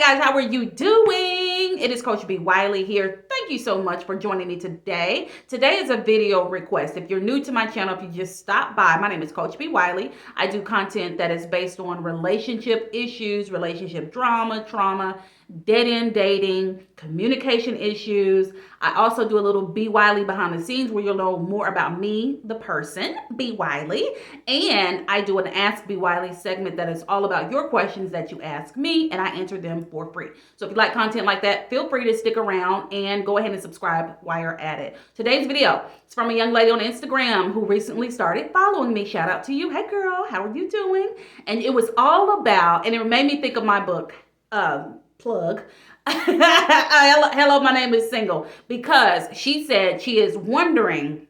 guys, how are you doing? It is Coach B. Wiley here. Thank you so much for joining me today. Today is a video request. If you're new to my channel, if you just stopped by, my name is Coach B. Wiley. I do content that is based on relationship issues, relationship drama, trauma, dead-end dating, communication issues. I also do a little B. Wiley behind the scenes where you'll know more about me, the person, B. Wiley. And I do an Ask B. Wiley segment that is all about your questions that you ask me, and I answer them for free. So if you like content like that, feel free to stick around and go ahead and subscribe while you're at it. Today's video is from a young lady on Instagram who recently started following me. Shout out to you. Hey girl, how are you doing? And it was all about, and it made me think of my book, plug. Hello, my name is Single, because she said she is wondering,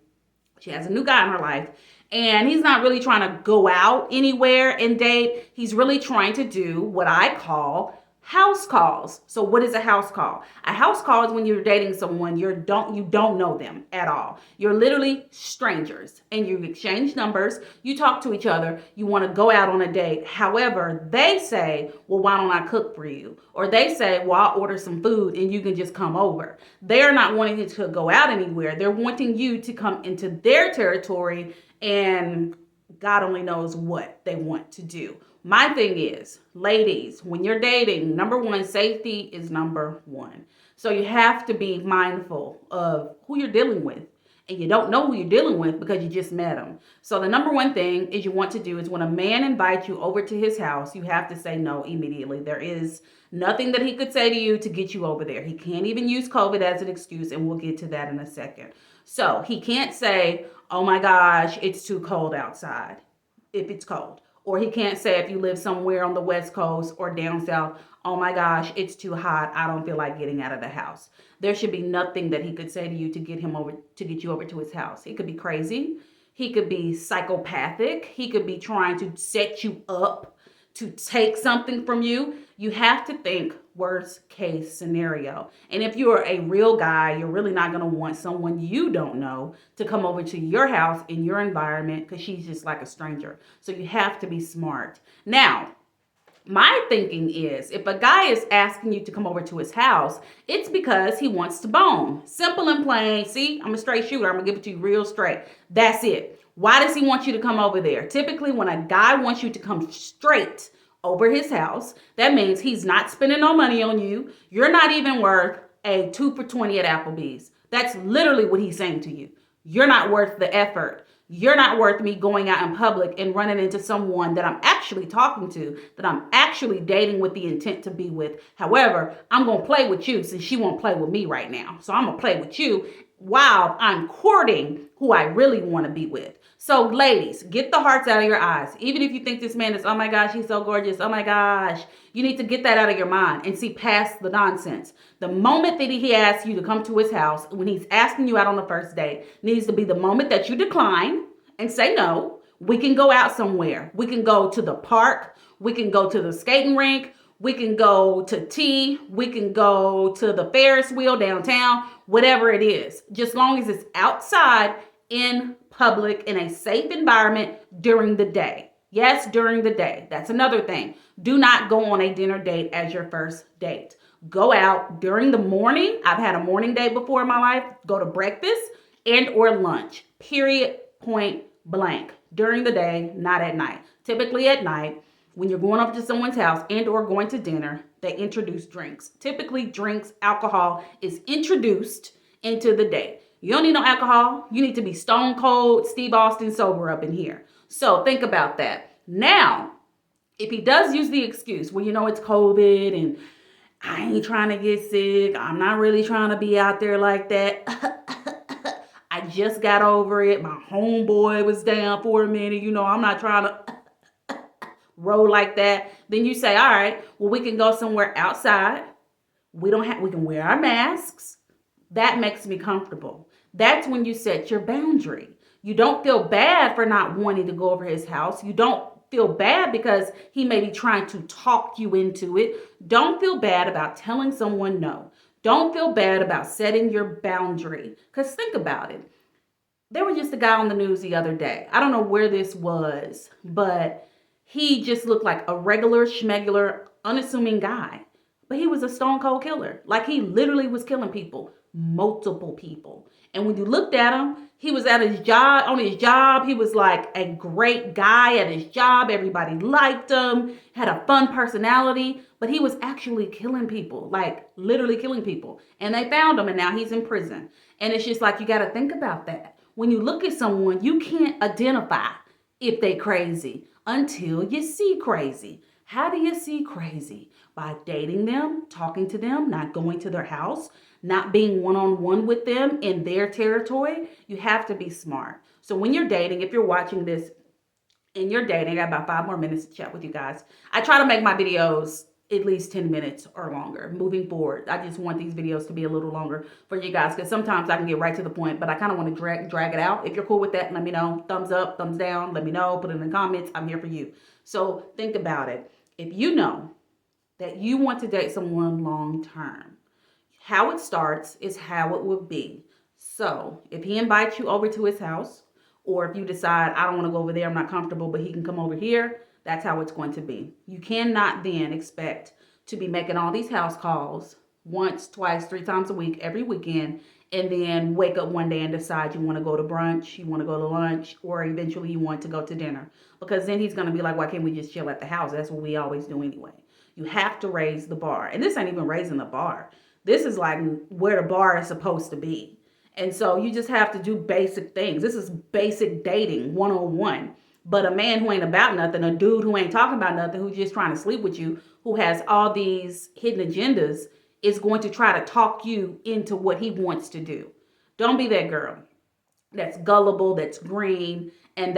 she has a new guy in her life, and he's not really trying to go out anywhere and date. He's really trying to do what I call house calls. So what is a house call? A house call is when you're dating someone you don't know them at all. You're literally strangers and you exchange numbers, you talk to each other, you want to go out on a date. However, they say, well, why don't I cook for you? Or they say, well, I'll order some food and you can just come over. They're not wanting you to go out anywhere. They're wanting you to come into their territory, and God only knows what they want to do. My thing is, ladies, when you're dating, number one, safety is number one. So you have to be mindful of who you're dealing with. And you don't know who you're dealing with because you just met him. So the number one thing is you want to do is when a man invites you over to his house, you have to say no immediately. There is nothing that he could say to you to get you over there. He can't even use COVID as an excuse, and we'll get to that in a second. So he can't say, oh my gosh, it's too cold outside, if it's cold. Or he can't say, if you live somewhere on the West Coast or down south, oh my gosh, it's too hot, I don't feel like getting out of the house. There should be nothing that he could say to you to get you over to his house. He could be crazy. He could be psychopathic. He could be trying to set you up to take something from you. You have to think worst case scenario. And if you're a real guy, you're really not going to want someone you don't know to come over to your house in your environment, because she's just like a stranger. So you have to be smart. Now, my thinking is, if a guy is asking you to come over to his house, it's because he wants to bone. Simple and plain. See, I'm a straight shooter. I'm going to give it to you real straight. That's it. Why does he want you to come over there? Typically, when a guy wants you to come straight over his house, that means he's not spending no money on you. You're not even worth a 2 for $20 at Applebee's. That's literally what he's saying to you. You're not worth the effort. You're not worth me going out in public and running into someone that I'm actually talking to, that I'm actually dating with the intent to be with. However, I'm going to play with you since she won't play with me right now. So I'm going to play with you while I'm courting who I really want to be with. So ladies, get the hearts out of your eyes. Even if you think this man is, oh my gosh, he's so gorgeous, oh my gosh, you need to get that out of your mind and see past the nonsense. The moment that he asks you to come to his house, when he's asking you out on the first date, needs to be the moment that you decline and say no. We can go out somewhere. We can go to the park. We can go to the skating rink. We can go to tea. We can go to the Ferris wheel downtown, whatever it is. Just long as it's outside in public in a safe environment during the day. Yes, during the day. That's another thing. Do not go on a dinner date as your first date. Go out during the morning. I've had a morning date before in my life. Go to breakfast and or lunch. Period. Point blank. During the day, not at night. Typically at night, when you're going over to someone's house and or going to dinner, they introduce drinks. Typically drinks, alcohol is introduced into the date. You don't need no alcohol. You need to be stone cold, Steve Austin sober up in here. So think about that. Now, if he does use the excuse, well, you know, it's COVID and I ain't trying to get sick. I'm not really trying to be out there like that. I just got over it. My homeboy was down for a minute. You know, I'm not trying to roll like that. Then you say, all right, well, we can go somewhere outside. We can wear our masks. That makes me comfortable. That's when you set your boundary. You don't feel bad for not wanting to go over his house. You don't feel bad because he may be trying to talk you into it. Don't feel bad about telling someone no. Don't feel bad about setting your boundary. Because think about it. There was just a guy on the news the other day. I don't know where this was, but he just looked like a regular, schmegular, unassuming guy. but he was a stone cold killer. Like, he literally was killing people, multiple people. And when you looked at him, he was at his job, on his job. He was like a great guy at his job. Everybody liked him, had a fun personality, but he was actually killing people, like literally killing people. And they found him, and now he's in prison. And it's just like, you got to think about that. When you look at someone, you can't identify if they crazy until you see crazy. How do you see crazy? By dating them, talking to them, not going to their house, not being one-on-one with them in their territory. You have to be smart. So when you're dating, if you're watching this and you're dating, I got about 5 more minutes to chat with you guys. I try to make my videos at least 10 minutes or longer moving forward. I just want these videos to be a little longer for you guys, because sometimes I can get right to the point, but I kind of want to drag it out. If you're cool with that, let me know. Thumbs up, thumbs down, let me know. Put it in the comments. I'm here for you. So think about it. If you know that you want to date someone long term, how it starts is how it would be. So if he invites you over to his house, or if you decide, I don't want to go over there, I'm not comfortable, but he can come over here, that's how it's going to be. You cannot then expect to be making all these house calls once, twice, 3 times a week, every weekend, and then wake up one day and decide you want to go to brunch, you want to go to lunch, or eventually you want to go to dinner. Because then he's going to be like, why can't we just chill at the house? That's what we always do anyway. You have to raise the bar. And this ain't even raising the bar. This is like where the bar is supposed to be. And so you just have to do basic things. This is basic dating 101. But a man who ain't about nothing, a dude who ain't talking about nothing, who's just trying to sleep with you, who has all these hidden agendas, is going to try to talk you into what he wants to do. Don't be that girl that's gullible, that's green, and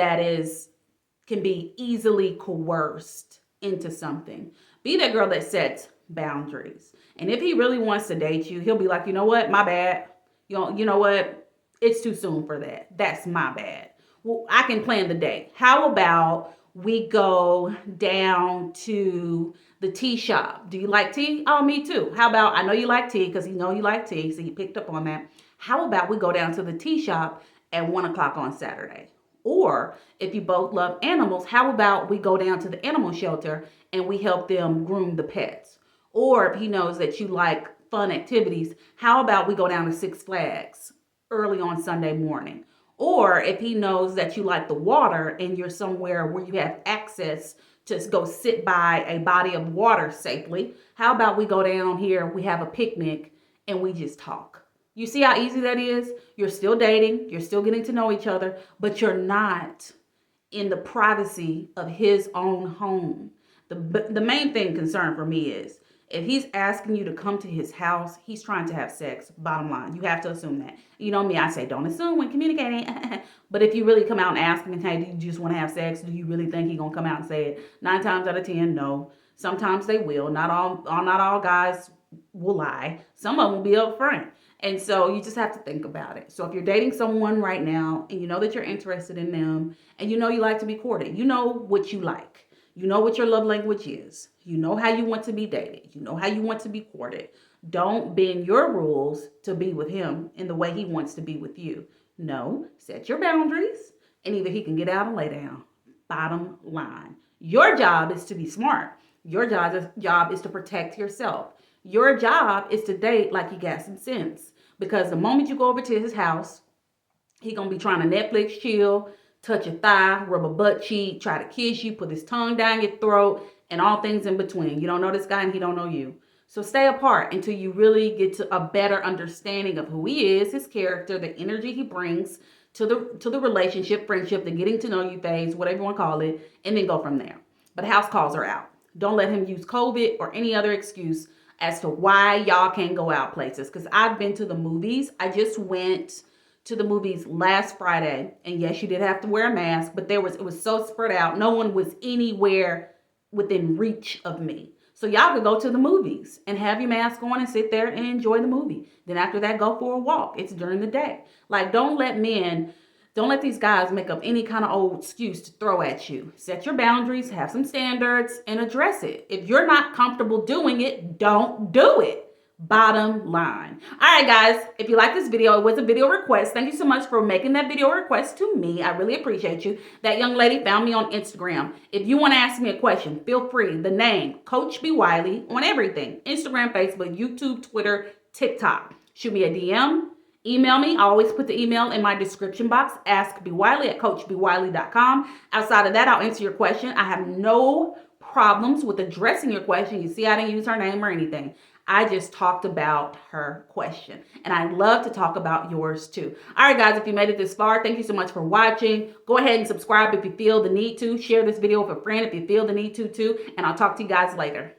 can be easily coerced into something. Be that girl that sets boundaries. And if he really wants to date you, he'll be like, you know what, my bad. You know what, it's too soon for that. That's my bad. Well, I can plan the day. How about we go down to the tea shop? Do you like tea? Oh, me too. How about, I know you like tea because he know you like tea, so he picked up on that. How about we go down to the tea shop at 1 o'clock on Saturday? Or if you both love animals, how about we go down to the animal shelter and we help them groom the pets? Or if he knows that you like fun activities, how about we go down to Six Flags early on Sunday morning? Or if he knows that you like the water and you're somewhere where you have access to go sit by a body of water safely, how about we go down here, we have a picnic, and we just talk? You see how easy that is? You're still dating, you're still getting to know each other, but you're not in the privacy of his own home. The main thing concern for me is, if he's asking you to come to his house, he's trying to have sex. Bottom line, you have to assume that. You know me, I say don't assume when communicating. But if you really come out and ask him, hey, do you just want to have sex? Do you really think he's going to come out and say it? 9 times out of 10, no. Sometimes they will. Not all guys will lie. Some of them will be upfront. And so you just have to think about it. So if you're dating someone right now and you know that you're interested in them and you know you like to be courted, you know what you like. You know what your love language is. You know how you want to be dated. You know how you want to be courted. Don't bend your rules to be with him in the way he wants to be with you. No, set your boundaries, and either he can get out or lay down. Bottom line. Your job is to be smart. Your job is to protect yourself. Your job is to date like you got some sense. Because the moment you go over to his house, he gonna be trying to Netflix chill, touch your thigh, rub a butt cheek, try to kiss you, put his tongue down your throat, and all things in between. You don't know this guy and he don't know you. So stay apart until you really get to a better understanding of who he is, his character, the energy he brings to the relationship, friendship, the getting to know you phase, whatever you want to call it, and then go from there. But house calls are out. Don't let him use COVID or any other excuse as to why y'all can't go out places. Because I've been to the movies. I just went to the movies last Friday, and yes, you did have to wear a mask, but it was so spread out. No one was anywhere within reach of me. So y'all could go to the movies and have your mask on and sit there and enjoy the movie. Then after that, go for a walk. It's during the day. Like, don't let these guys make up any kind of old excuse to throw at you. Set your boundaries, have some standards, and address it. If you're not comfortable doing it, don't do it. Bottom line. All right, guys, if you like this video, it was a video request. Thank you so much for making that video request to me. I really appreciate you. That young lady found me on Instagram. If you want to ask me a question, feel free. The name, Coach B. Wiley, on everything. Instagram, Facebook, YouTube, Twitter, TikTok. Shoot me a DM. Email me. I always put the email in my description box, askbwiley@coachbwiley.com. Outside of that, I'll answer your question. I have no problems with addressing your question. You see, I didn't use her name or anything. I just talked about her question. And I love to talk about yours too. All right, guys, if you made it this far, thank you so much for watching. Go ahead and subscribe if you feel the need to. Share this video with a friend if you feel the need to too. And I'll talk to you guys later.